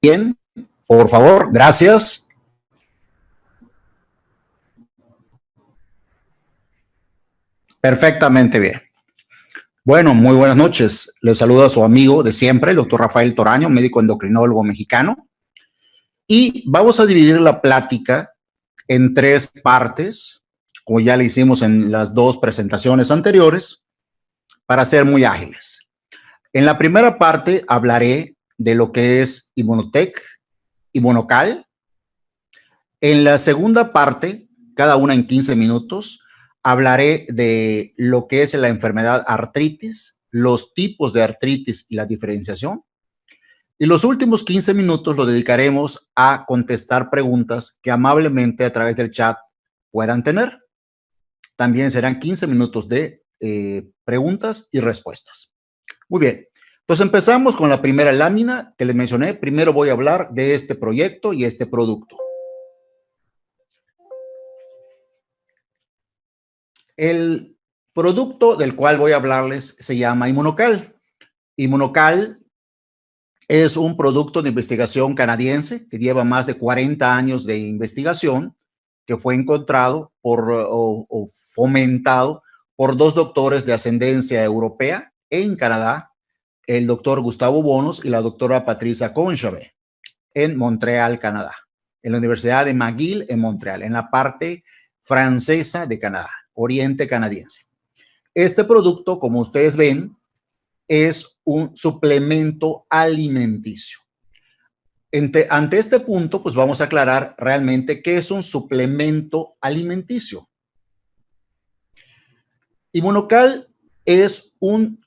Bien, por favor, gracias. Perfectamente bien. Bueno, muy buenas noches. Les saluda a su amigo de siempre, el doctor Rafael Toraño, médico endocrinólogo mexicano. Y vamos a dividir la plática en tres partes, como ya le hicimos en las dos presentaciones anteriores, para ser muy ágiles. En la primera parte hablaré de lo que es Inmunotech, Inmunocal. En la segunda parte, cada una en 15 minutos, hablaré de lo que es la enfermedad artritis, los tipos de artritis y la diferenciación. Y los últimos 15 minutos lo dedicaremos a contestar preguntas que amablemente a través del chat puedan tener. También serán 15 minutos de preguntas y respuestas. Muy bien. Entonces empezamos con la primera lámina que les mencioné. Primero voy a hablar de este proyecto y este producto. El producto del cual voy a hablarles se llama Inmunocal. Inmunocal es un producto de investigación canadiense que lleva más de 40 años de investigación, que fue encontrado o fomentado por dos doctores de ascendencia europea en Canadá, el doctor Gustavo Bonos y la doctora Patricia Conchave, en Montreal, Canadá, en la Universidad de McGill en Montreal, en la parte francesa de Canadá, oriente canadiense. Este producto, como ustedes ven, es un suplemento alimenticio. Ante este punto, pues vamos a aclarar realmente qué es un suplemento alimenticio. Inmunocal es un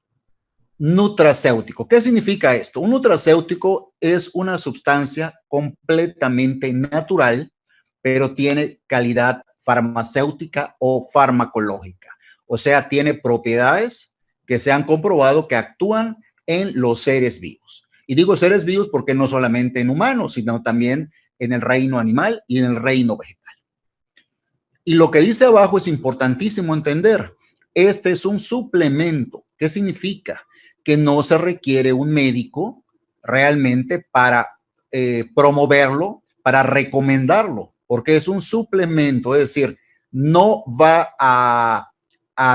nutracéutico. ¿Qué significa esto? Un nutracéutico es una sustancia completamente natural, pero tiene calidad farmacéutica o farmacológica. O sea, tiene propiedades que se han comprobado que actúan en los seres vivos. Y digo seres vivos porque no solamente en humanos, sino también en el reino animal y en el reino vegetal. Y lo que dice abajo es importantísimo entender. Este es un suplemento. ¿Qué significa? Que no se requiere un médico realmente para promoverlo, para recomendarlo, porque es un suplemento, es decir, no va a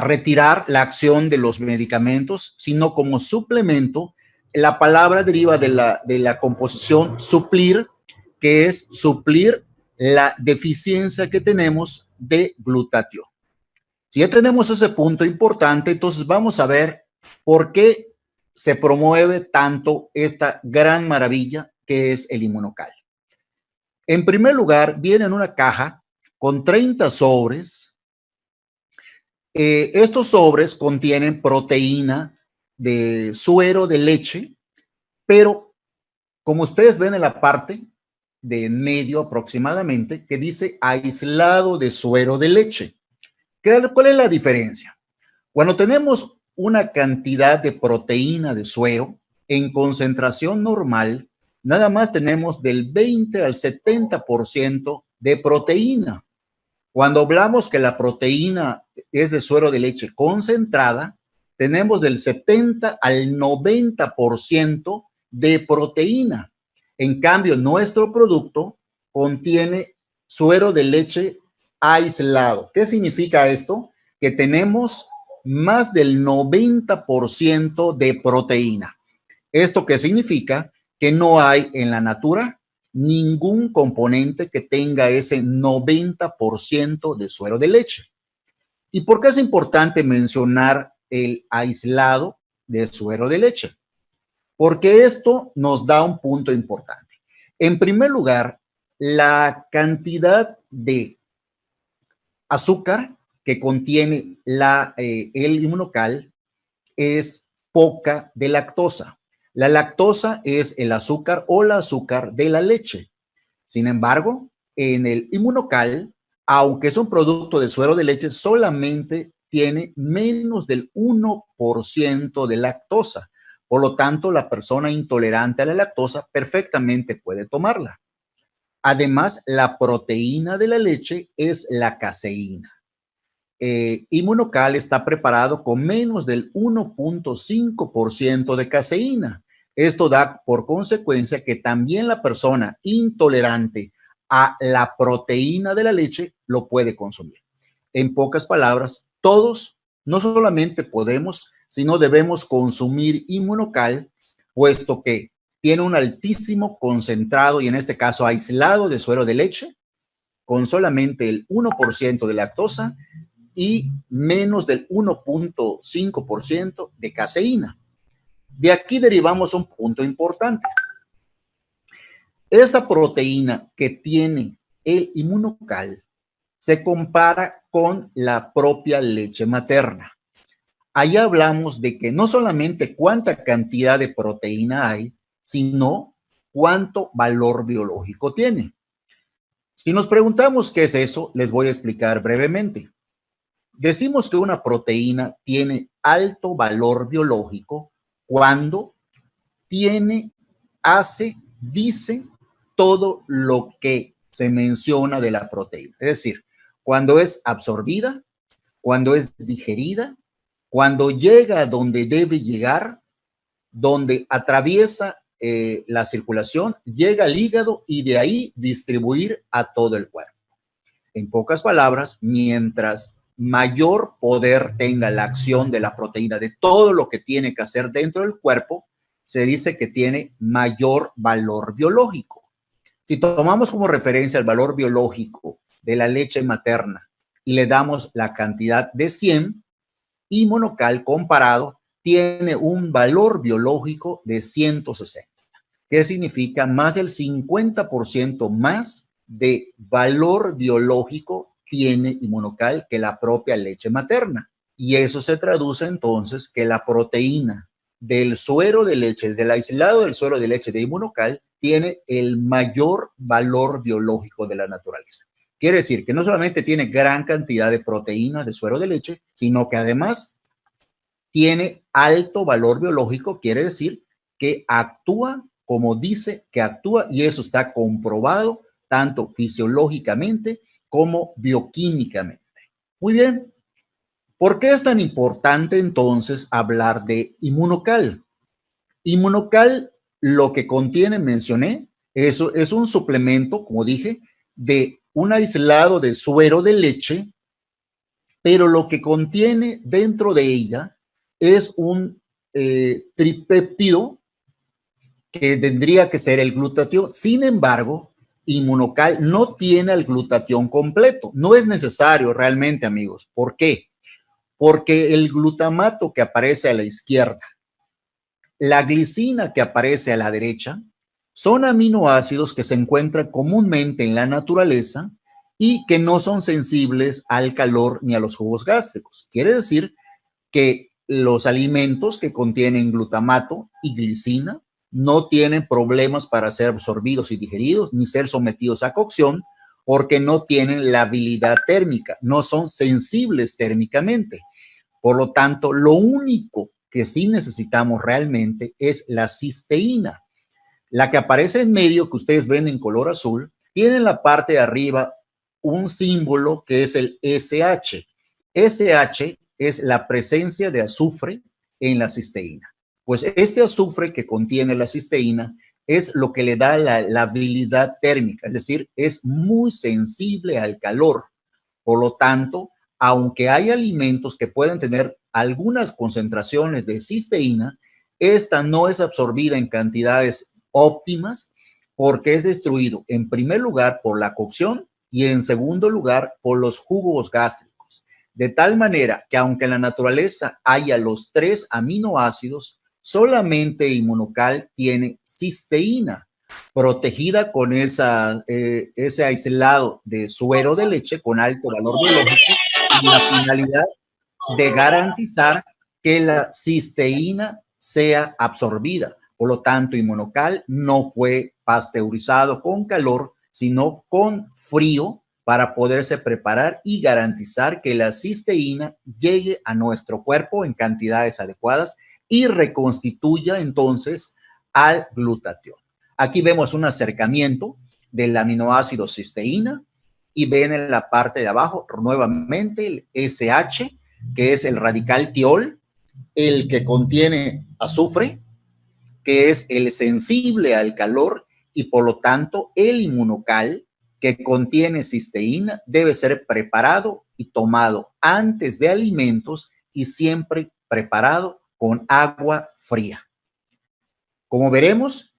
retirar la acción de los medicamentos, sino como suplemento. La palabra deriva de la composición suplir, que es suplir la deficiencia que tenemos de glutatión. Si ya tenemos ese punto importante, entonces vamos a ver por qué se promueve tanto esta gran maravilla que es el Inmunocal. En primer lugar, viene en una caja con 30 sobres. Estos sobres contienen proteína de suero de leche, pero como ustedes ven en la parte de en medio aproximadamente, que dice aislado de suero de leche. ¿Cuál es la diferencia? Cuando tenemos una cantidad de proteína de suero en concentración normal, nada más tenemos del 20 al 70% de proteína. Cuando hablamos que la proteína es de suero de leche concentrada, tenemos del 70 al 90% de proteína. En cambio, nuestro producto contiene suero de leche aislado. ¿Qué significa esto? Que tenemos más del 90% de proteína. ¿Esto qué significa? Que no hay en la natura ningún componente que tenga ese 90% de suero de leche. ¿Y por qué es importante mencionar el aislado de suero de leche? Porque esto nos da un punto importante. En primer lugar, la cantidad de azúcar que contiene el Inmunocal es poca de lactosa. La lactosa es el azúcar o la azúcar de la leche. Sin embargo, en el Inmunocal, aunque es un producto de suero de leche, solamente tiene menos del 1% de lactosa. Por lo tanto, la persona intolerante a la lactosa perfectamente puede tomarla. Además, la proteína de la leche es la caseína. Inmunocal está preparado con menos del 1.5% de caseína. Esto da por consecuencia que también la persona intolerante a la proteína de la leche lo puede consumir. En pocas palabras, todos no solamente podemos, sino debemos consumir Inmunocal, puesto que tiene un altísimo concentrado y en este caso aislado de suero de leche, con solamente el 1% de lactosa y menos del 1.5% de caseína. De aquí derivamos un punto importante. Esa proteína que tiene el Inmunocal se compara con la propia leche materna. Ahí hablamos de que no solamente cuánta cantidad de proteína hay, sino cuánto valor biológico tiene. Si nos preguntamos qué es eso, les voy a explicar brevemente. Decimos que una proteína tiene alto valor biológico cuando tiene, hace, dice todo lo que se menciona de la proteína. Es decir, cuando es absorbida, cuando es digerida, cuando llega a donde debe llegar, donde atraviesa la circulación, llega al hígado y de ahí distribuir a todo el cuerpo. En pocas palabras, mientras mayor poder tenga la acción de la proteína, de todo lo que tiene que hacer dentro del cuerpo, se dice que tiene mayor valor biológico. Si tomamos como referencia el valor biológico de la leche materna y le damos la cantidad de 100, Inmunocal comparado tiene un valor biológico de 160, que significa más del 50% más de valor biológico tiene Inmunocal que la propia leche materna. Y eso se traduce entonces que la proteína del suero de leche, del aislado del suero de leche de Inmunocal, tiene el mayor valor biológico de la naturaleza. Quiere decir que no solamente tiene gran cantidad de proteínas de suero de leche, sino que además tiene alto valor biológico, quiere decir que actúa como dice que actúa y eso está comprobado tanto fisiológicamente como bioquímicamente. Muy bien. ¿Por qué es tan importante entonces hablar de Inmunocal? Inmunocal, lo que contiene, mencioné, eso es un suplemento, como dije, de un aislado de suero de leche, pero lo que contiene dentro de ella es un tripéptido que tendría que ser el glutatión. Sin embargo, Inmunocal no tiene el glutatión completo. No es necesario realmente, amigos. ¿Por qué? Porque el glutamato que aparece a la izquierda, la glicina que aparece a la derecha, son aminoácidos que se encuentran comúnmente en la naturaleza y que no son sensibles al calor ni a los jugos gástricos. Quiere decir que los alimentos que contienen glutamato y glicina no tienen problemas para ser absorbidos y digeridos ni ser sometidos a cocción porque no tienen la habilidad térmica, no son sensibles térmicamente. Por lo tanto, lo único que sí necesitamos realmente es la cisteína. La que aparece en medio, que ustedes ven en color azul, tiene en la parte de arriba un símbolo que es el SH. SH es la presencia de azufre en la cisteína. Pues este azufre que contiene la cisteína es lo que le da la habilidad térmica, es decir, es muy sensible al calor. Por lo tanto, aunque hay alimentos que pueden tener algunas concentraciones de cisteína, esta no es absorbida en cantidades óptimas porque es destruido en primer lugar por la cocción y en segundo lugar por los jugos gástricos. De tal manera que aunque en la naturaleza haya los 3 aminoácidos, solamente Inmunocal tiene cisteína protegida con ese aislado de suero de leche con alto valor biológico y la finalidad de garantizar que la cisteína sea absorbida. Por lo tanto, Inmunocal no fue pasteurizado con calor, sino con frío para poderse preparar y garantizar que la cisteína llegue a nuestro cuerpo en cantidades adecuadas y reconstituya entonces al glutatión. Aquí vemos un acercamiento del aminoácido cisteína y ven en la parte de abajo nuevamente el SH, que es el radical tiol, el que contiene azufre, que es el sensible al calor y por lo tanto el inmunocal que contiene cisteína debe ser preparado y tomado antes de alimentos y siempre preparado con agua fría. Como veremos,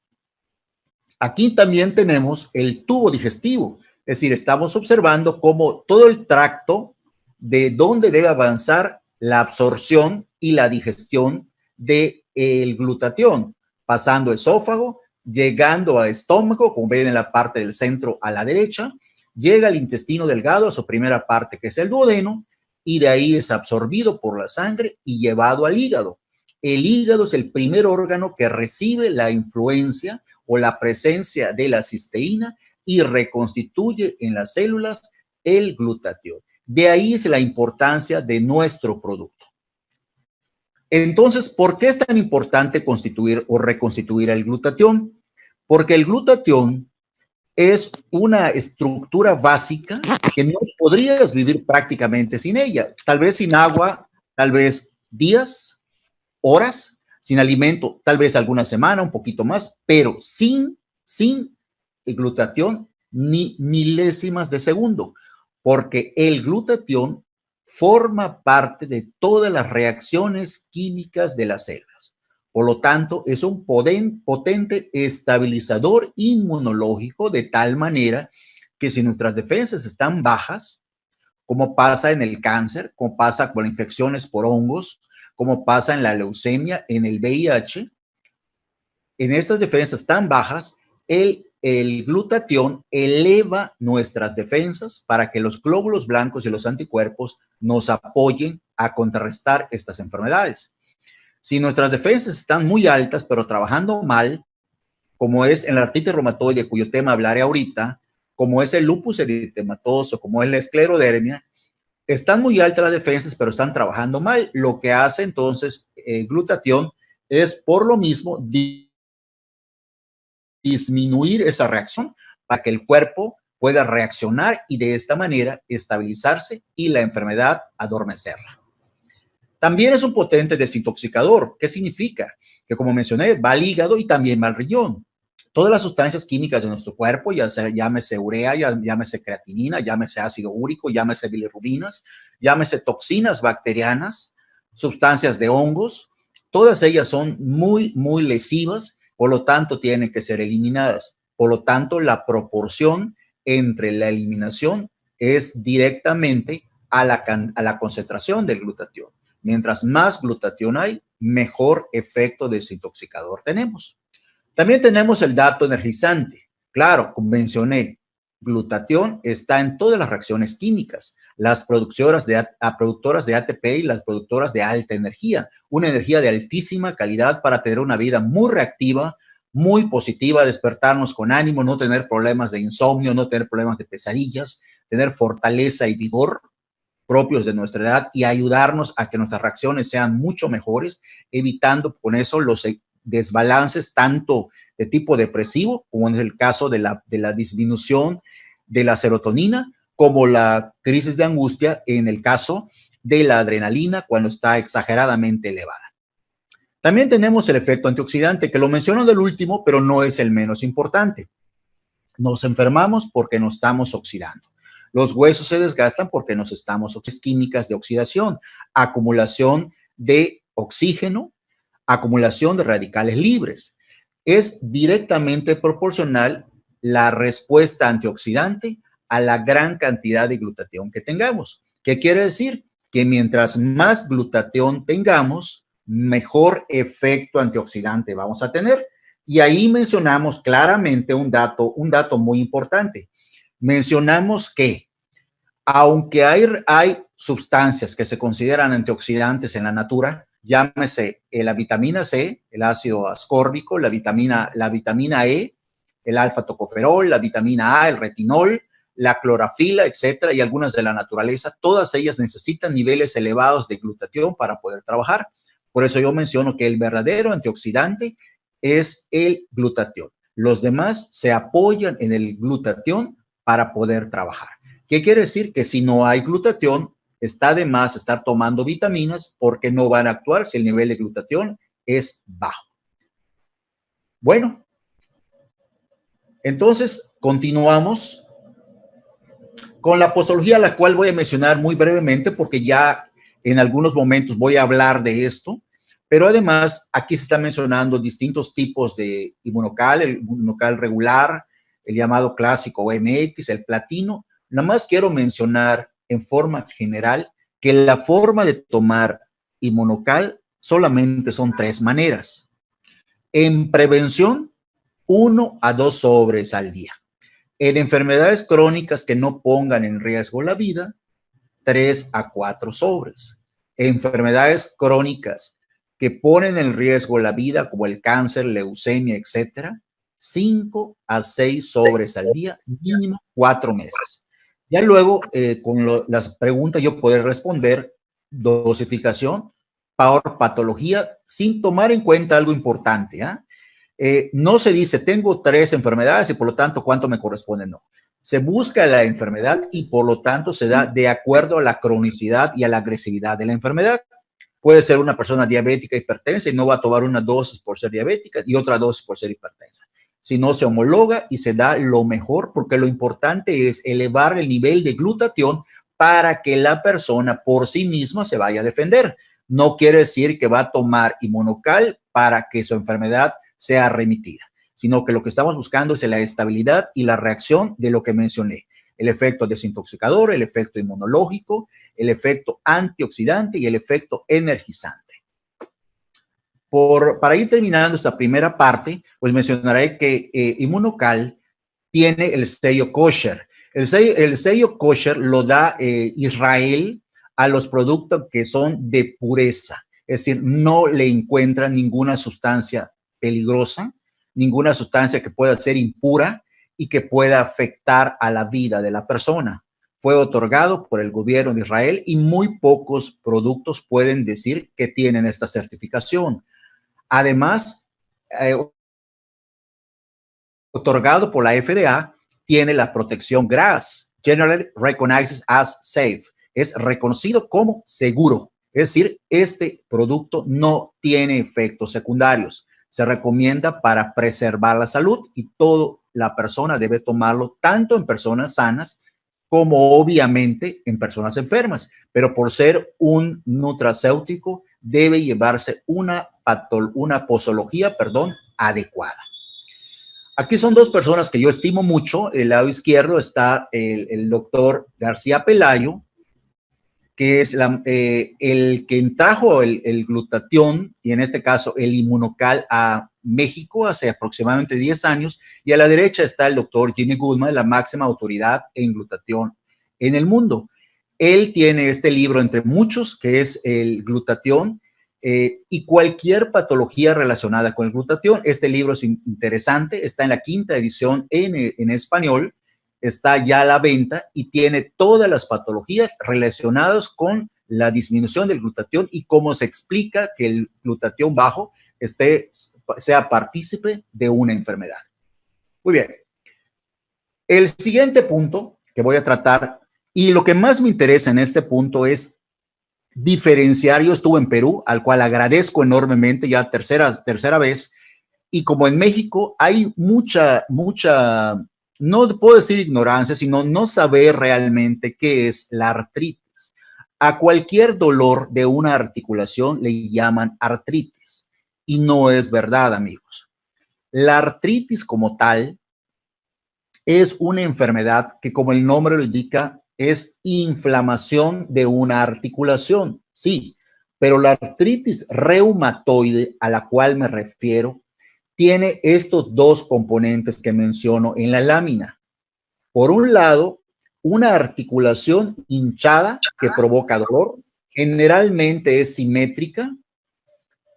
aquí también tenemos el tubo digestivo, es decir, estamos observando cómo todo el tracto de dónde debe avanzar la absorción y la digestión del glutatión, pasando esófago, llegando a estómago, como ven en la parte del centro a la derecha, llega al intestino delgado, a su primera parte que es el duodeno, y de ahí es absorbido por la sangre y llevado al hígado. El hígado es el primer órgano que recibe la influencia o la presencia de la cisteína y reconstituye en las células el glutatión. De ahí es la importancia de nuestro producto. Entonces, ¿por qué es tan importante constituir o reconstituir el glutatión? Porque el glutatión es una estructura básica que no podrías vivir prácticamente sin ella. Tal vez sin agua, tal vez días, horas, sin alimento, tal vez alguna semana, un poquito más, pero sin el glutatión ni milésimas de segundo, porque el glutatión forma parte de todas las reacciones químicas de las células. Por lo tanto, es un potente estabilizador inmunológico de tal manera que si nuestras defensas están bajas, como pasa en el cáncer, como pasa con infecciones por hongos, como pasa en la leucemia, en el VIH, en estas defensas tan bajas, el glutatión eleva nuestras defensas para que los glóbulos blancos y los anticuerpos nos apoyen a contrarrestar estas enfermedades. Si nuestras defensas están muy altas, pero trabajando mal, como es en la artritis reumatoide, cuyo tema hablaré ahorita, como es el lupus eritematoso, como es la esclerodermia, están muy altas las defensas, pero están trabajando mal. Lo que hace entonces glutatión es por lo mismo disminuir esa reacción para que el cuerpo pueda reaccionar y de esta manera estabilizarse y la enfermedad adormecerla. También es un potente desintoxicador. ¿Qué significa? Que como mencioné, va al hígado y también va al riñón. Todas las sustancias químicas de nuestro cuerpo, ya sea llámese urea, llámese creatinina, llámese ácido úrico, llámese bilirrubinas, llámese toxinas bacterianas, sustancias de hongos, todas ellas son muy lesivas, por lo tanto tienen que ser eliminadas. Por lo tanto, la proporción entre la eliminación es directamente a la concentración del glutatión. Mientras más glutatión hay, mejor efecto desintoxicador tenemos. También tenemos el dato energizante. Claro, como mencioné, glutatión está en todas las reacciones químicas, las productoras de ATP y las productoras de alta energía, una energía de altísima calidad para tener una vida muy reactiva, muy positiva, despertarnos con ánimo, no tener problemas de insomnio, no tener problemas de pesadillas, tener fortaleza y vigor propios de nuestra edad y ayudarnos a que nuestras reacciones sean mucho mejores, evitando con eso los desbalances tanto de tipo depresivo, como en el caso de la disminución de la serotonina, como la crisis de angustia en el caso de la adrenalina cuando está exageradamente elevada. También tenemos el efecto antioxidante, que lo menciono del último, pero no es el menos importante. Nos enfermamos porque nos estamos oxidando. Los huesos se desgastan porque nos estamos químicas de oxidación, acumulación de oxígeno, acumulación de radicales libres. Es directamente proporcional la respuesta antioxidante a la gran cantidad de glutatión que tengamos. ¿Qué quiere decir? Que mientras más glutatión tengamos, mejor efecto antioxidante vamos a tener. Y ahí mencionamos claramente un dato muy importante. Mencionamos que aunque hay sustancias que se consideran antioxidantes en la natura, llámese la vitamina C, el ácido ascórbico, la vitamina E, el alfa-tocoferol, la vitamina A, el retinol, la clorafila, etcétera, y algunas de la naturaleza, todas ellas necesitan niveles elevados de glutatión para poder trabajar. Por eso yo menciono que el verdadero antioxidante es el glutatión. Los demás se apoyan en el glutatión para poder trabajar. ¿Qué quiere decir? Que si no hay glutatión, está de más estar tomando vitaminas porque no van a actuar si el nivel de glutatión es bajo. Bueno, entonces continuamos con la posología, la cual voy a mencionar muy brevemente porque ya en algunos momentos voy a hablar de esto, pero además aquí se están mencionando distintos tipos de inmunocal, el inmunocal regular, el llamado clásico MX, el platino. Nada más quiero mencionar en forma general que la forma de tomar inmunocal solamente son 3 maneras. En prevención, 1 a 2 sobres al día. En enfermedades crónicas que no pongan en riesgo la vida, 3 a 4 sobres. Enfermedades crónicas que ponen en riesgo la vida, como el cáncer, leucemia, etcétera, 5 a 6 sobres al día, mínimo 4 meses. Ya luego, con las preguntas, yo podré responder dosificación por patología sin tomar en cuenta algo importante. No se dice, tengo 3 enfermedades y por lo tanto, ¿cuánto me corresponde? No. Se busca la enfermedad y por lo tanto se da de acuerdo a la cronicidad y a la agresividad de la enfermedad. Puede ser una persona diabética, hipertensa y no va a tomar una dosis por ser diabética y otra dosis por ser hipertensa. Si no, se homologa y se da lo mejor, porque lo importante es elevar el nivel de glutatión para que la persona por sí misma se vaya a defender. No quiere decir que va a tomar inmunocal para que su enfermedad sea remitida, sino que lo que estamos buscando es la estabilidad y la reacción de lo que mencioné: el efecto desintoxicador, el efecto inmunológico, el efecto antioxidante y el efecto energizante. Para ir terminando esta primera parte, pues mencionaré que Inmunocal tiene el sello kosher. El sello kosher lo da Israel a los productos que son de pureza, es decir, no le encuentran ninguna sustancia peligrosa, ninguna sustancia que pueda ser impura y que pueda afectar a la vida de la persona. Fue otorgado por el gobierno de Israel y muy pocos productos pueden decir que tienen esta certificación. Además, otorgado por la FDA, tiene la protección GRAS, Generally Recognized as Safe. Es reconocido como seguro. Es decir, este producto no tiene efectos secundarios. Se recomienda para preservar la salud y toda la persona debe tomarlo tanto en personas sanas como obviamente en personas enfermas. Pero por ser un nutracéutico, debe llevarse una posología, adecuada. Aquí son 2 personas que yo estimo mucho. Del lado izquierdo está el doctor García Pelayo, que es el que trajo el glutatión y en este caso el inmunocal a México hace aproximadamente 10 años. Y a la derecha está el doctor Jimmy Goodman, la máxima autoridad en glutatión en el mundo. Él tiene este libro entre muchos, que es el glutatión, y cualquier patología relacionada con el glutatión. Este libro es interesante, está en la 5ª edición en español, está ya a la venta y tiene todas las patologías relacionadas con la disminución del glutatión y cómo se explica que el glutatión bajo sea partícipe de una enfermedad. Muy bien. El siguiente punto que voy a tratar, y lo que más me interesa en este punto, es diferenciar. Yo estuve en Perú, al cual agradezco enormemente, ya tercera vez, y como en México hay mucha, no puedo decir ignorancia, sino no saber realmente qué es la artritis. A cualquier dolor de una articulación le llaman artritis, y no es verdad, amigos. La artritis como tal es una enfermedad que, como el nombre lo indica, es inflamación de una articulación, sí, pero la artritis reumatoide a la cual me refiero tiene estos 2 componentes que menciono en la lámina. Por un lado, una articulación hinchada que provoca dolor, generalmente es simétrica,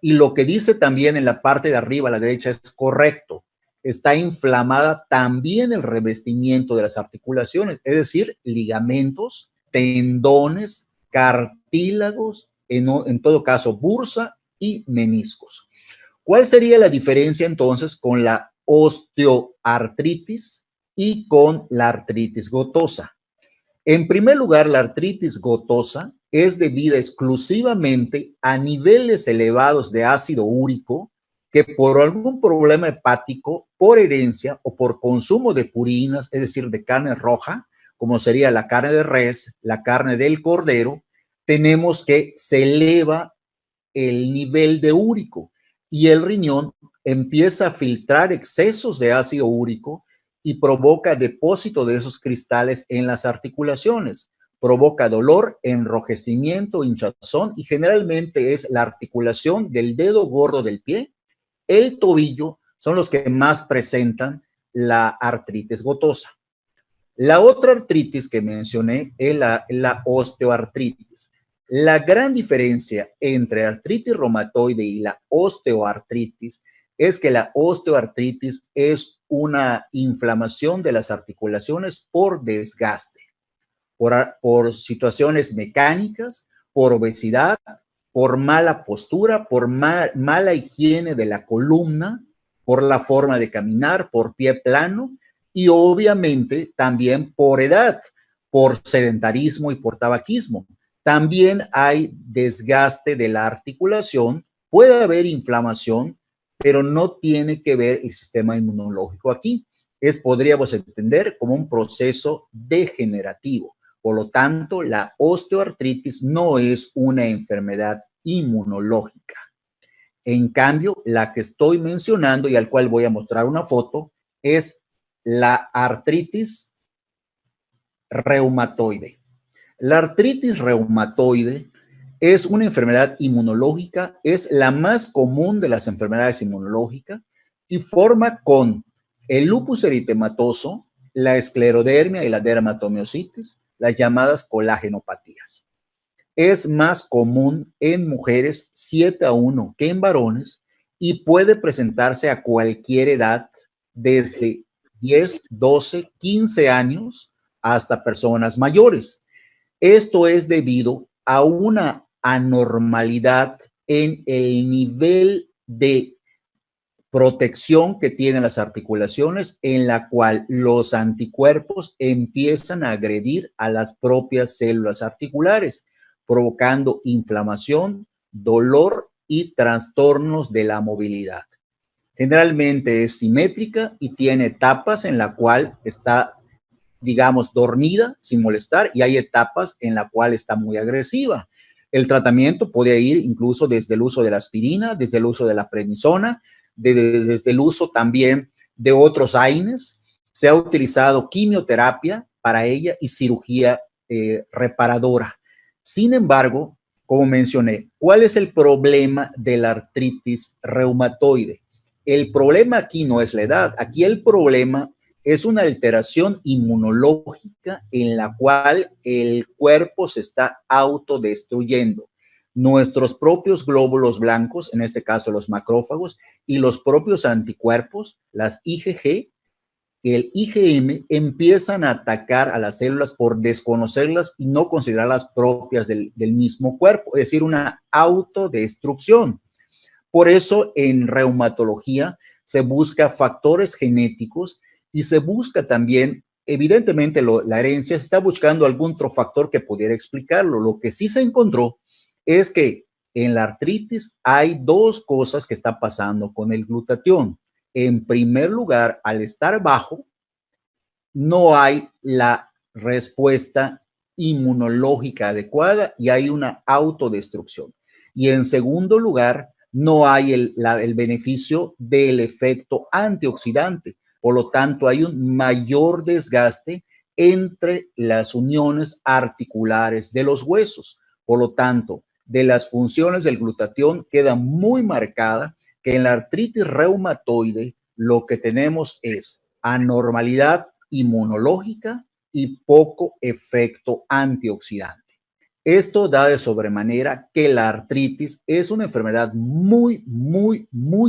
y lo que dice también en la parte de arriba a la derecha es correcto. Está inflamada también el revestimiento de las articulaciones, es decir, ligamentos, tendones, cartílagos, en todo caso, bursa y meniscos. ¿Cuál sería la diferencia entonces con la osteoartritis y con la artritis gotosa? En primer lugar, la artritis gotosa es debida exclusivamente a niveles elevados de ácido úrico que por algún problema hepático, por herencia o por consumo de purinas, es decir, de carne roja, como sería la carne de res, la carne del cordero, tenemos que se eleva el nivel de úrico y el riñón empieza a filtrar excesos de ácido úrico y provoca depósito de esos cristales en las articulaciones. Provoca dolor, enrojecimiento, hinchazón y generalmente es la articulación del dedo gordo del pie, el tobillo, son los que más presentan la artritis gotosa. La otra artritis que mencioné es la osteoartritis. La gran diferencia entre artritis reumatoide y la osteoartritis es que la osteoartritis es una inflamación de las articulaciones por desgaste, por situaciones mecánicas, por obesidad, por mala postura, por mala higiene de la columna, por la forma de caminar, por pie plano y obviamente también por edad, por sedentarismo y por tabaquismo. También hay desgaste de la articulación, puede haber inflamación, pero no tiene que ver el sistema inmunológico aquí. Podríamos entender como un proceso degenerativo. Por lo tanto, la osteoartritis no es una enfermedad inmunológica. En cambio, la que estoy mencionando y al cual voy a mostrar una foto es la artritis reumatoide. La artritis reumatoide es una enfermedad inmunológica, es la más común de las enfermedades inmunológicas y forma con el lupus eritematoso, la esclerodermia y la dermatomiositis, las llamadas colagenopatías. Es más común en mujeres 7-1 que en varones y puede presentarse a cualquier edad, desde 10, 12, 15 años hasta personas mayores. Esto es debido a una anormalidad en el nivel de protección que tienen las articulaciones, en la cual los anticuerpos empiezan a agredir a las propias células articulares, provocando inflamación, dolor y trastornos de la movilidad. Generalmente es simétrica y tiene etapas en la cual está, digamos, dormida sin molestar y hay etapas en la cual está muy agresiva. El tratamiento puede ir incluso desde el uso de la aspirina, desde el uso de la prednisona, desde el uso también de otros AINES. Se ha utilizado quimioterapia para ella y cirugía reparadora. Sin embargo, como mencioné, ¿cuál es el problema de la artritis reumatoide? El problema aquí no es la edad, aquí el problema es una alteración inmunológica en la cual el cuerpo se está autodestruyendo. Nuestros propios glóbulos blancos, en este caso los macrófagos, y los propios anticuerpos, las IgG, el IgM, empiezan a atacar a las células por desconocerlas y no considerarlas propias del mismo cuerpo, es decir, una autodestrucción. Por eso en reumatología se busca factores genéticos y se busca también, evidentemente la herencia, se está buscando algún otro factor que pudiera explicarlo. Lo que sí se encontró es que en la artritis hay dos cosas que están pasando con el glutatión. En primer lugar, al estar bajo, no hay la respuesta inmunológica adecuada y hay una autodestrucción. Y en segundo lugar, no hay el beneficio del efecto antioxidante. Por lo tanto, hay un mayor desgaste entre las uniones articulares de los huesos. Por lo tanto, de las funciones del glutatión queda muy marcada que en la artritis reumatoide lo que tenemos es anormalidad inmunológica y poco efecto antioxidante. Esto da de sobremanera que la artritis es una enfermedad muy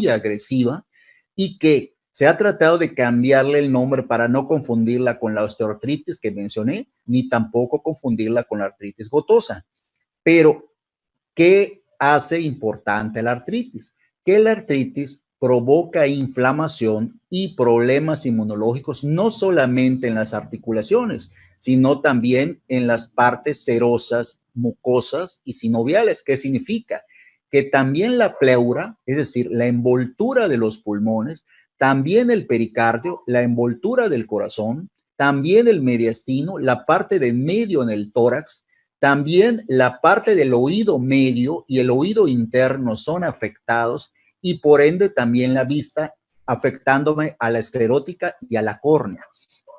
agresiva y que se ha tratado de cambiarle el nombre para no confundirla con la osteoartritis que mencioné, ni tampoco confundirla con la artritis gotosa. Pero, ¿qué hace importante la artritis? Que la artritis provoca inflamación y problemas inmunológicos no solamente en las articulaciones, sino también en las partes serosas, mucosas y sinoviales. ¿Qué significa? que también la pleura, es decir, la envoltura de los pulmones, también el pericardio, la envoltura del corazón, también el mediastino, la parte de medio en el tórax, también la parte del oído medio y el oído interno son afectados y por ende también la vista, afectándome a la esclerótica y a la córnea.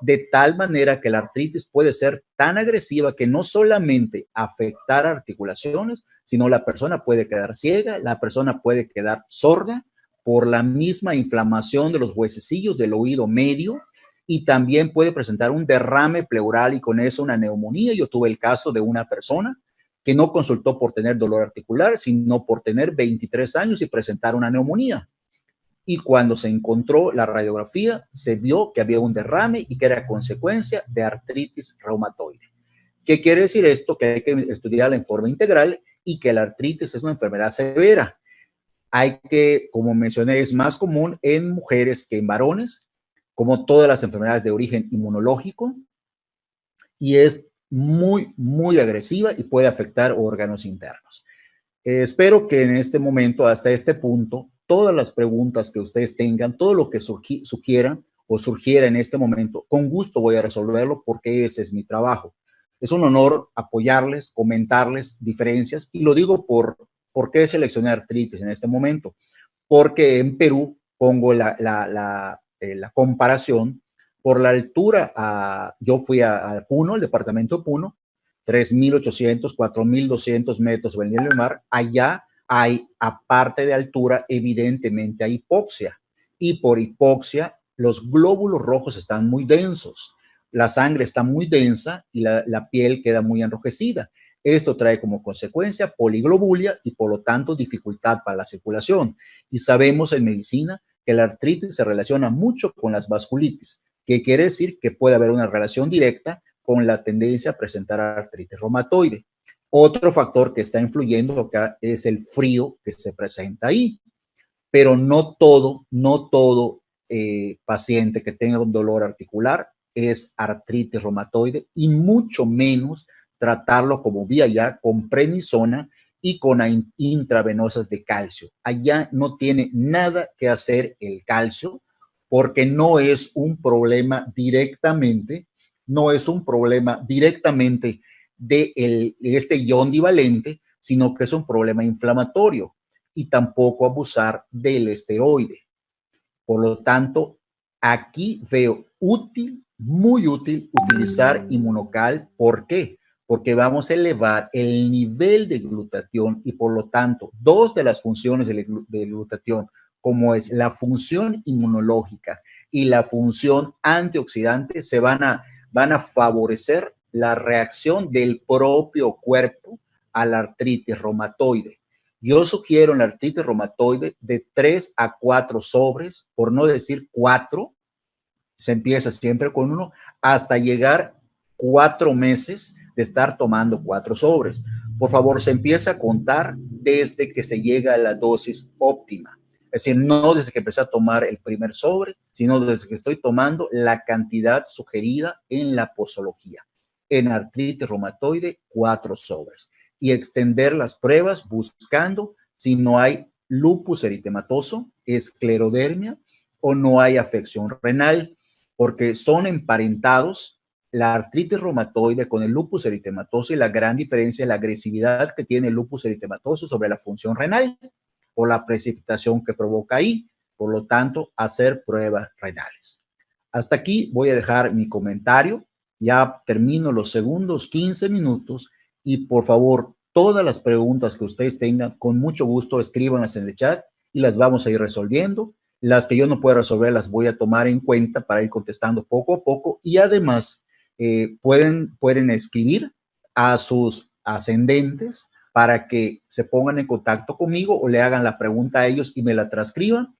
De tal manera que la artritis puede ser tan agresiva que no solamente afectar articulaciones, sino la persona puede quedar ciega, la persona puede quedar sorda por la misma inflamación de los huesecillos del oído medio y también puede presentar un derrame pleural y con eso una neumonía. Yo tuve el caso de una persona que no consultó por tener dolor articular, sino por tener 23 años y presentar una neumonía. Y cuando se encontró la radiografía, se vio que había un derrame y que era consecuencia de artritis reumatoide. ¿Qué quiere decir esto? Que hay que estudiarla en forma integral y que la artritis es una enfermedad severa. Hay que, como mencioné, es más común en mujeres que en varones, como todas las enfermedades de origen inmunológico, y es muy, muy agresiva y puede afectar órganos internos. Espero que en este momento, hasta este punto, todas las preguntas que ustedes tengan, todo lo que sugieran o surgiera en este momento, con gusto voy a resolverlo porque ese es mi trabajo. Es un honor apoyarles, comentarles diferencias y lo digo por qué seleccioné artritis en este momento. Porque en Perú pongo la comparación por la altura. Yo fui a Puno, el departamento de Puno, 3.800, 4.200 metros sobre el nivel del mar. Allá hay, aparte de altura, evidentemente hay hipoxia. Y por hipoxia, los glóbulos rojos están muy densos. La sangre está muy densa y la piel queda muy enrojecida. Esto trae como consecuencia poliglobulia y por lo tanto dificultad para la circulación. Y sabemos en medicina que la artritis se relaciona mucho con las vasculitis, que quiere decir que puede haber una relación directa con la tendencia a presentar artritis reumatoide. Otro factor que está influyendo acá es el frío que se presenta ahí, pero no todo paciente que tenga un dolor articular es artritis reumatoide y mucho menos tratarlo como vía ya con prednisona y con intravenosas de calcio. Allá no tiene nada que hacer el calcio porque no es un problema directamente de este ion divalente, sino que es un problema inflamatorio y tampoco abusar del esteroide. Por lo tanto, aquí veo útil, muy útil, utilizar inmunocal. ¿Por qué? Porque vamos a elevar el nivel de glutatión y por lo tanto, dos de las funciones del glutatión, como es la función inmunológica y la función antioxidante, van a favorecer la reacción del propio cuerpo a la artritis reumatoide. Yo sugiero en la artritis reumatoide de 3 a 4 sobres, por no decir 4, se empieza siempre con uno, hasta llegar 4 meses de estar tomando 4 sobres. Por favor, se empieza a contar desde que se llega a la dosis óptima. Es decir, no desde que empecé a tomar el primer sobre, sino desde que estoy tomando la cantidad sugerida en la posología. En artritis reumatoide, 4 sobres. Y extender las pruebas buscando si no hay lupus eritematoso, esclerodermia o no hay afección renal, porque son emparentados la artritis reumatoide con el lupus eritematoso y la gran diferencia es la agresividad que tiene el lupus eritematoso sobre la función renal o la precipitación que provoca ahí. Por lo tanto, hacer pruebas renales. Hasta aquí voy a dejar mi comentario. Ya termino los segundos 15 minutos y por favor, todas las preguntas que ustedes tengan, con mucho gusto escríbanlas en el chat y las vamos a ir resolviendo. Las que yo no pueda resolver las voy a tomar en cuenta para ir contestando poco a poco y además pueden escribir a sus ascendentes para que se pongan en contacto conmigo o le hagan la pregunta a ellos y me la transcriban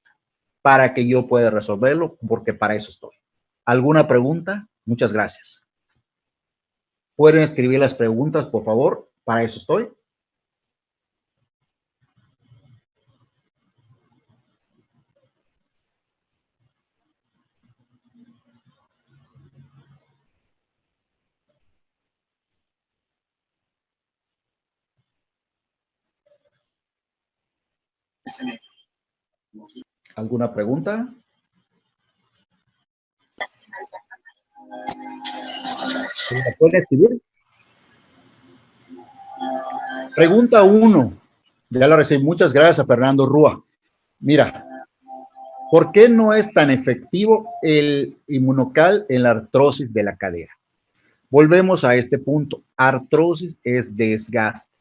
para que yo pueda resolverlo, porque para eso estoy. ¿Alguna pregunta? Muchas gracias. Pueden escribir las preguntas, por favor, para eso estoy. ¿Alguna pregunta? ¿La pueden escribir? Pregunta 1. Ya la recibí. Muchas gracias a Fernando Rúa. Mira, ¿por qué no es tan efectivo el inmunocal en la artrosis de la cadera? Volvemos a este punto. Artrosis es desgaste.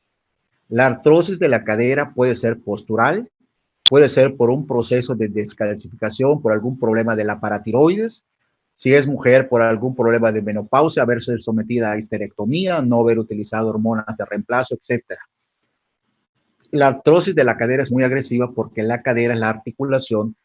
La artrosis de la cadera puede ser postural, puede ser por un proceso de descalcificación, por algún problema de la paratiroides. Si es mujer, por algún problema de menopausia, haberse sometida a histerectomía, no haber utilizado hormonas de reemplazo, etcétera. La artrosis de la cadera es muy agresiva porque la cadera es la articulación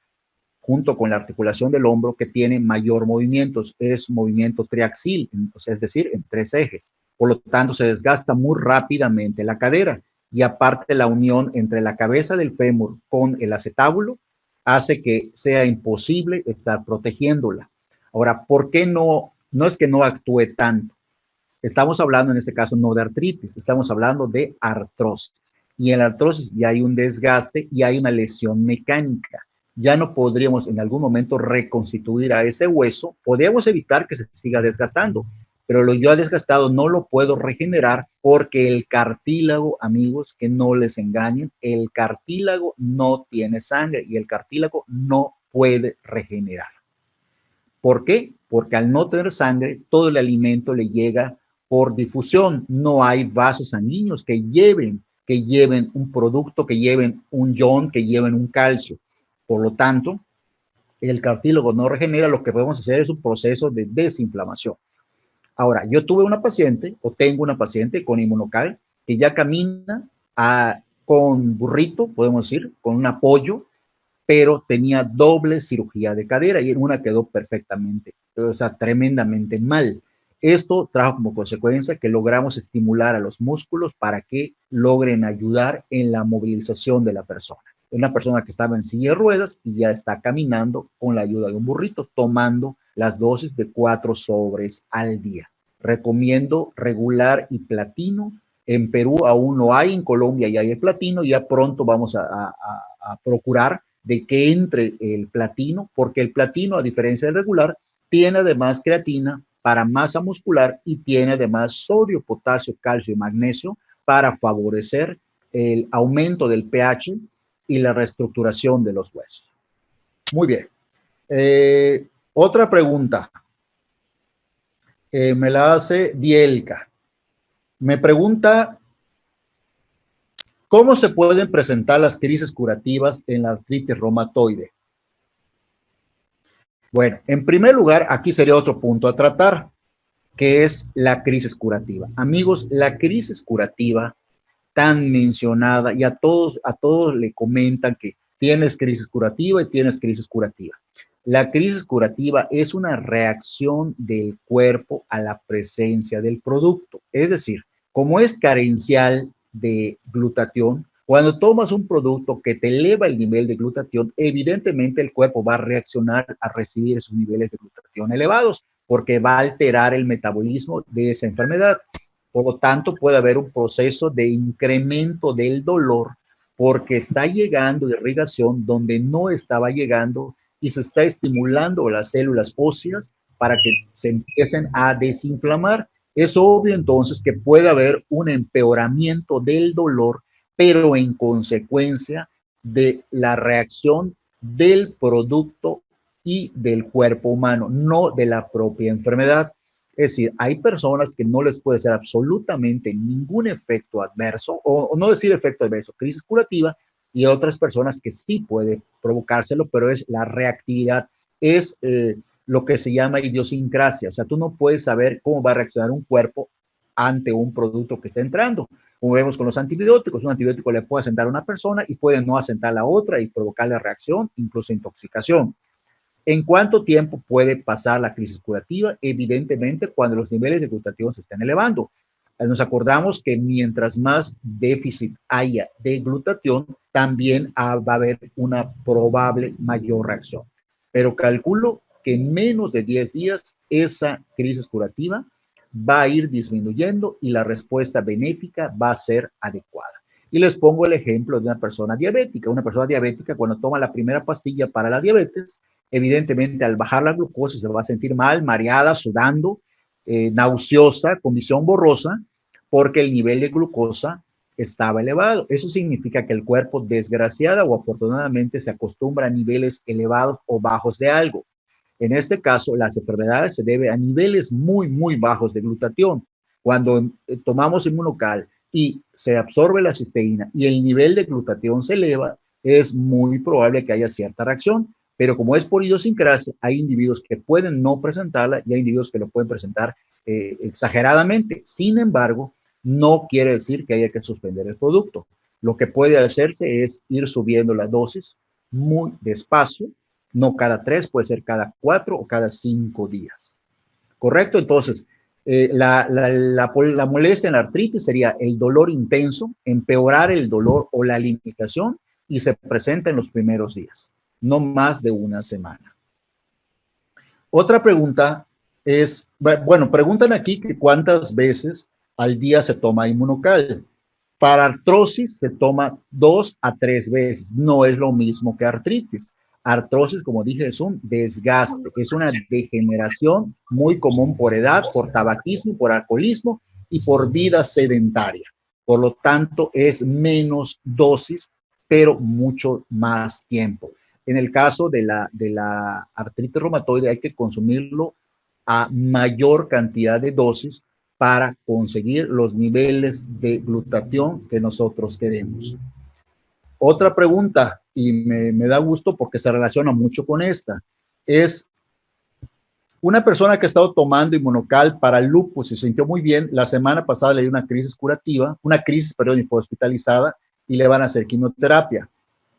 junto con la articulación del hombro que tiene mayor movimiento, es movimiento triaxil, es decir, en 3 ejes. Por lo tanto, se desgasta muy rápidamente la cadera y aparte la unión entre la cabeza del fémur con el acetábulo hace que sea imposible estar protegiéndola. Ahora, ¿por qué no? No es que no actúe tanto. Estamos hablando en este caso no de artritis, estamos hablando de artrosis. Y en la artrosis ya hay un desgaste y hay una lesión mecánica. Ya no podríamos en algún momento reconstituir a ese hueso, podríamos evitar que se siga desgastando, pero lo ya desgastado no lo puedo regenerar porque el cartílago, amigos, que no les engañen, el cartílago no tiene sangre y el cartílago no puede regenerar. ¿Por qué? Porque al no tener sangre, todo el alimento le llega por difusión. No hay vasos sanguíneos que lleven un producto, que lleven un ion, que lleven un calcio. Por lo tanto, el cartílago no regenera, lo que podemos hacer es un proceso de desinflamación. Ahora, yo tuve una paciente, o tengo una paciente con inmunocal, que ya camina con burrito, podemos decir, con un apoyo, pero tenía doble cirugía de cadera y en una quedó perfectamente, o sea, tremendamente mal. Esto trajo como consecuencia que logramos estimular a los músculos para que logren ayudar en la movilización de la persona. Una persona que estaba en silla de ruedas y ya está caminando con la ayuda de un burrito, tomando las dosis de 4 sobres al día. Recomiendo regular y platino. En Perú aún no hay, en Colombia ya hay el platino, ya pronto vamos a procurar de que entre el platino, porque el platino, a diferencia del regular, tiene además creatina para masa muscular y tiene además sodio, potasio, calcio y magnesio para favorecer el aumento del pH y la reestructuración de los huesos. Muy bien. Otra pregunta. Me la hace Bielka. Me pregunta, ¿cómo se pueden presentar las crisis curativas en la artritis reumatoide? Bueno, en primer lugar, aquí sería otro punto a tratar, que es la crisis curativa. Amigos, la crisis curativa tan mencionada y a todos le comentan que tienes crisis curativa y tienes crisis curativa. La crisis curativa es una reacción del cuerpo a la presencia del producto. Es decir, como es carencial de glutatión, cuando tomas un producto que te eleva el nivel de glutatión, evidentemente el cuerpo va a reaccionar a recibir esos niveles de glutatión elevados porque va a alterar el metabolismo de esa enfermedad. Por lo tanto, puede haber un proceso de incremento del dolor porque está llegando irrigación donde no estaba llegando y se está estimulando las células óseas para que se empiecen a desinflamar. Es obvio entonces que puede haber un empeoramiento del dolor, pero en consecuencia de la reacción del producto y del cuerpo humano, no de la propia enfermedad. Es decir, hay personas que no les puede ser absolutamente ningún efecto adverso, o no decir efecto adverso, crisis curativa, y otras personas que sí puede provocárselo, pero es la reactividad, es lo que se llama idiosincrasia. O sea, tú no puedes saber cómo va a reaccionar un cuerpo ante un producto que está entrando. Como vemos con los antibióticos, un antibiótico le puede asentar a una persona y puede no asentar a la otra y provocarle reacción, incluso intoxicación. ¿En cuánto tiempo puede pasar la crisis curativa? Evidentemente, cuando los niveles de glutatión se estén elevando. Nos acordamos que mientras más déficit haya de glutatión, también va a haber una probable mayor reacción. Pero calculo que en menos de 10 días esa crisis curativa va a ir disminuyendo y la respuesta benéfica va a ser adecuada. Y les pongo el ejemplo de una persona diabética. Una persona diabética cuando toma la primera pastilla para la diabetes, evidentemente al bajar la glucosa se va a sentir mal, mareada, sudando, nauseosa, con visión borrosa, porque el nivel de glucosa estaba elevado. Eso significa que el cuerpo, desgraciada o afortunadamente, se acostumbra a niveles elevados o bajos de algo. En este caso, las enfermedades se deben a niveles muy, muy bajos de glutatión. Cuando tomamos Inmunocal y se absorbe la cisteína y el nivel de glutatión se eleva, es muy probable que haya cierta reacción. Pero como es por idiosincrasia, hay individuos que pueden no presentarla y hay individuos que lo pueden presentar exageradamente. Sin embargo, no quiere decir que haya que suspender el producto. Lo que puede hacerse es ir subiendo la dosis muy despacio, no cada 3, puede ser cada 4 o cada 5 días. ¿Correcto? Entonces, la molestia en la artritis sería el dolor intenso, empeorar el dolor o la limitación y se presenta en los primeros días, no más de una semana. Otra pregunta es, bueno, preguntan aquí que cuántas veces al día se toma Inmunocal. Para artrosis se toma 2 a 3 veces, no es lo mismo que artritis. Artrosis, como dije, es un desgaste, es una degeneración muy común por edad, por tabaquismo, por alcoholismo y por vida sedentaria. Por lo tanto, es menos dosis, pero mucho más tiempo. En el caso de la artritis reumatoide hay que consumirlo a mayor cantidad de dosis para conseguir los niveles de glutatión que nosotros queremos. Otra pregunta, y me da gusto porque se relaciona mucho con esta, es una persona que ha estado tomando Inmunocal para el lupus y se sintió muy bien. La semana pasada le dio una crisis curativa, y fue hospitalizada y le van a hacer quimioterapia.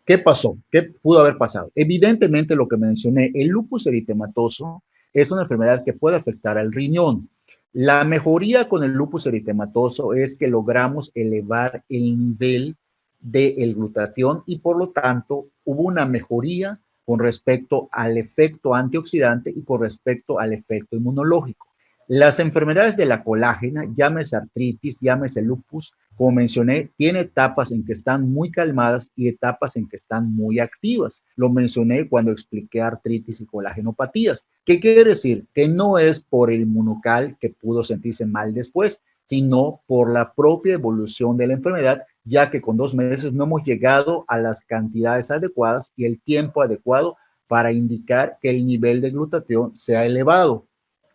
¿Qué pasó? ¿Qué pudo haber pasado? Evidentemente, lo que mencioné, el lupus eritematoso es una enfermedad que puede afectar al riñón. La mejoría con el lupus eritematoso es que logramos elevar el nivel del glutatión y por lo tanto hubo una mejoría con respecto al efecto antioxidante y con respecto al efecto inmunológico. Las enfermedades de la colágena, llámese artritis, llámese lupus, como mencioné, tiene etapas en que están muy calmadas y etapas en que están muy activas. Lo mencioné cuando expliqué artritis y colagenopatías. ¿Qué quiere decir? Que no es por el Inmunocal que pudo sentirse mal después, sino por la propia evolución de la enfermedad, ya que con 2 meses no hemos llegado a las cantidades adecuadas y el tiempo adecuado para indicar que el nivel de glutatión sea elevado.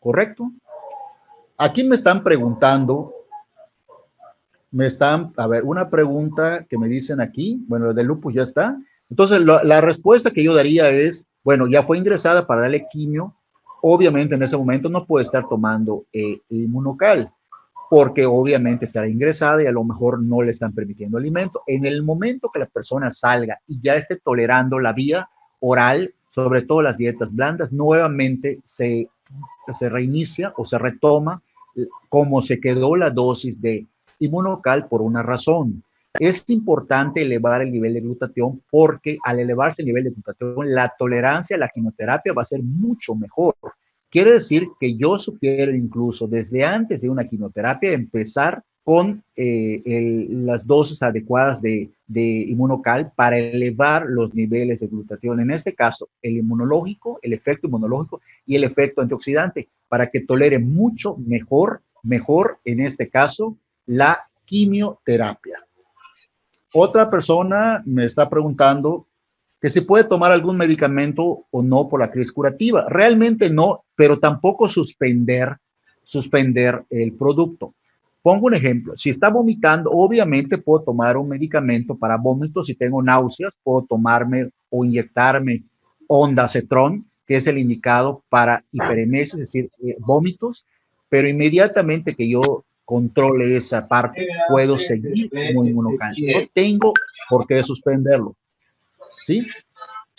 ¿Correcto? Aquí me están preguntando, a ver, una pregunta que me dicen aquí, bueno, de lupus ya está. Entonces, la respuesta que yo daría es, bueno, ya fue ingresada para darle quimio, obviamente en ese momento no puede estar tomando Inmunocal, porque obviamente estará ingresada y a lo mejor no le están permitiendo alimento. En el momento que la persona salga y ya esté tolerando la vía oral, sobre todo las dietas blandas, nuevamente se reinicia o se retoma como se quedó la dosis de Inmunocal por una razón. Es importante elevar el nivel de glutatión porque al elevarse el nivel de glutatión, la tolerancia a la quimioterapia va a ser mucho mejor. Quiere decir que yo sugiero incluso desde antes de una quimioterapia empezar con las dosis adecuadas de Inmunocal para elevar los niveles de glutatión. En este caso, el inmunológico, el efecto inmunológico y el efecto antioxidante, para que tolere mucho mejor en este caso, la quimioterapia. Otra persona me está preguntando que si puede tomar algún medicamento o no por la crisis curativa. Realmente no, pero tampoco suspender el producto. Pongo un ejemplo, si está vomitando, obviamente puedo tomar un medicamento para vómitos. Si tengo náuseas, puedo tomarme o inyectarme ondansetron, que es el indicado para hiperemesis, es decir, vómitos, pero inmediatamente que yo controle esa parte, puedo seguir como Inmunocal. No tengo por qué suspenderlo, ¿sí?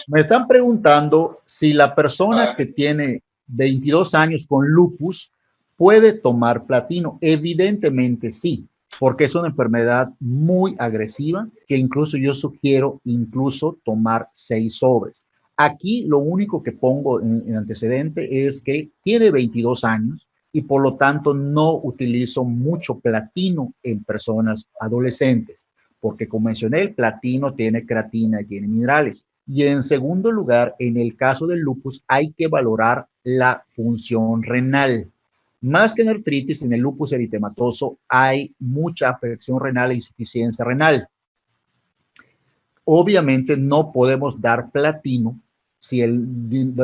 Me están preguntando si la persona que tiene 22 años con lupus puede tomar platino. Evidentemente sí, porque es una enfermedad muy agresiva que incluso yo sugiero incluso tomar 6 sobres. Aquí lo único que pongo en antecedente es que tiene 22 años y por lo tanto no utilizo mucho platino en personas adolescentes. porque como mencioné, el platino tiene creatina y tiene minerales. Y en segundo lugar, en el caso del lupus, hay que valorar la función renal. Más que en artritis, en el lupus eritematoso hay mucha afección renal e insuficiencia renal. Obviamente no podemos dar platino si el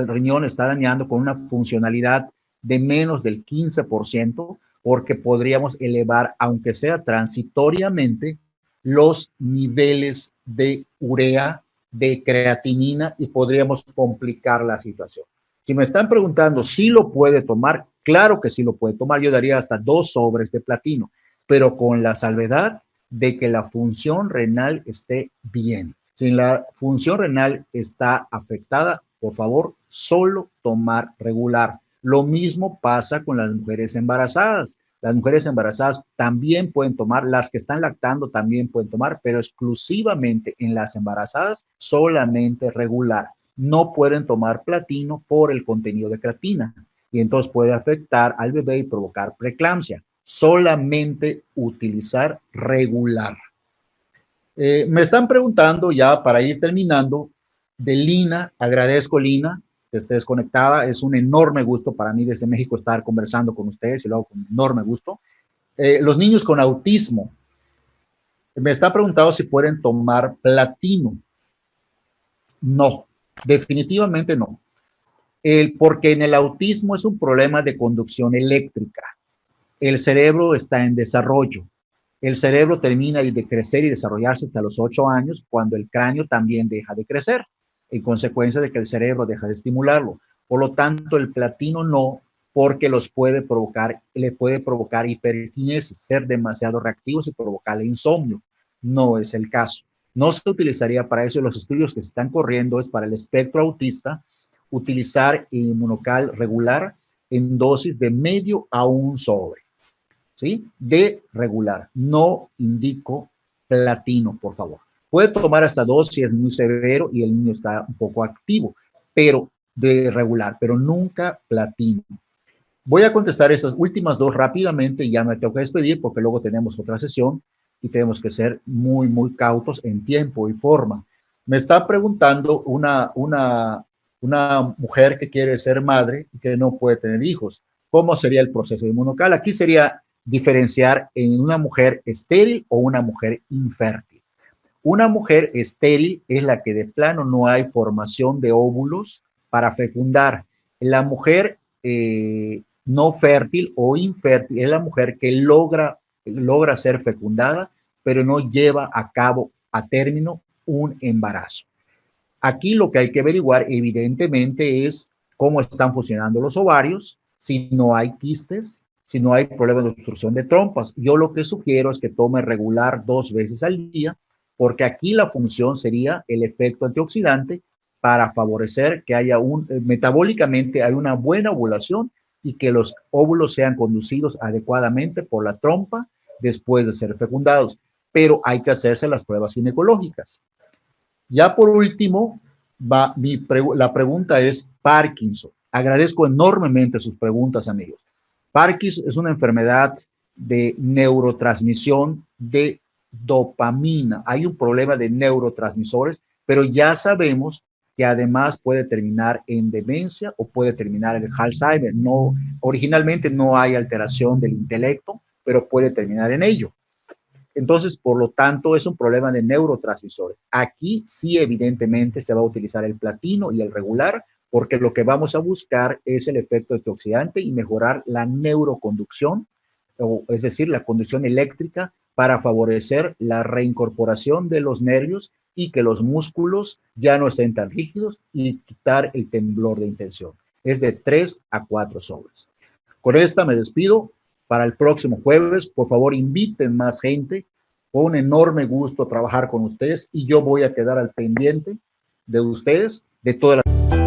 riñón está dañando con una funcionalidad de menos del 15%, porque podríamos elevar, aunque sea transitoriamente, los niveles de urea, de creatinina, y podríamos complicar la situación. Si me están preguntando si lo puede tomar, claro que sí lo puede tomar. Yo daría hasta 2 sobres de platino, pero con la salvedad de que la función renal esté bien. Si la función renal está afectada, por favor, solo tomar regular. Lo mismo pasa con las mujeres embarazadas. Las mujeres embarazadas también pueden tomar, las que están lactando también pueden tomar, pero exclusivamente en las embarazadas, solamente regular. No pueden tomar platino por el contenido de creatina y entonces puede afectar al bebé y provocar preeclampsia. Solamente utilizar regular. Me están preguntando ya para ir terminando de Lina. Agradezco, Lina, que estés conectada. Es un enorme gusto para mí desde México estar conversando con ustedes y lo hago con enorme gusto. Los niños con autismo. Me está preguntando si pueden tomar platino. No, definitivamente no. Porque en el autismo es un problema de conducción eléctrica. El cerebro está en desarrollo. El cerebro termina de crecer y desarrollarse hasta los 8 años, cuando el cráneo también deja de crecer, en consecuencia de que el cerebro deja de estimularlo. Por lo tanto, el platino no, porque le puede provocar hiperquinesis, ser demasiado reactivos y provocarle insomnio. No es el caso. No se utilizaría para eso. Los estudios que se están corriendo es para el espectro autista, utilizar inmunocal regular en dosis de medio a 1 sobre. ¿Sí? De regular. No indico platino, por favor. Puede tomar hasta 2 si es muy severo y el niño está un poco activo, pero de regular, pero nunca platino. Voy a contestar estas últimas 2 rápidamente y ya me tengo que despedir porque luego tenemos otra sesión y tenemos que ser muy, muy cautos en tiempo y forma. Me está preguntando una mujer que quiere ser madre y que no puede tener hijos. ¿Cómo sería el proceso inmunocal? Aquí sería diferenciar en una mujer estéril o una mujer infértil. Una mujer estéril es la que de plano no hay formación de óvulos para fecundar. La mujer no fértil o infértil es la mujer que logra ser fecundada, pero no lleva a cabo a término un embarazo. Aquí lo que hay que averiguar evidentemente es cómo están funcionando los ovarios, si no hay quistes, si no hay problemas de obstrucción de trompas. Yo lo que sugiero es que tome regular 2 veces al día, porque aquí la función sería el efecto antioxidante para favorecer que haya metabólicamente hay una buena ovulación y que los óvulos sean conducidos adecuadamente por la trompa después de ser fecundados. Pero hay que hacerse las pruebas ginecológicas. Ya por último, la pregunta es Parkinson. Agradezco enormemente sus preguntas, amigos. Parkinson es una enfermedad de neurotransmisión de dopamina. Hay un problema de neurotransmisores, pero ya sabemos que además puede terminar en demencia o puede terminar en Alzheimer. No, originalmente no hay alteración del intelecto, pero puede terminar en ello. Entonces, por lo tanto, es un problema de neurotransmisores. Aquí sí, evidentemente, se va a utilizar el platino y el regular, porque lo que vamos a buscar es el efecto antioxidante y mejorar la neuroconducción, es decir, la conducción eléctrica, para favorecer la reincorporación de los nervios y que los músculos ya no estén tan rígidos y quitar el temblor de intención. Es de 3 a 4 sobres. Con esta me despido. Para el próximo jueves, por favor, inviten más gente. Fue un enorme gusto trabajar con ustedes y yo voy a quedar al pendiente de ustedes, de todas las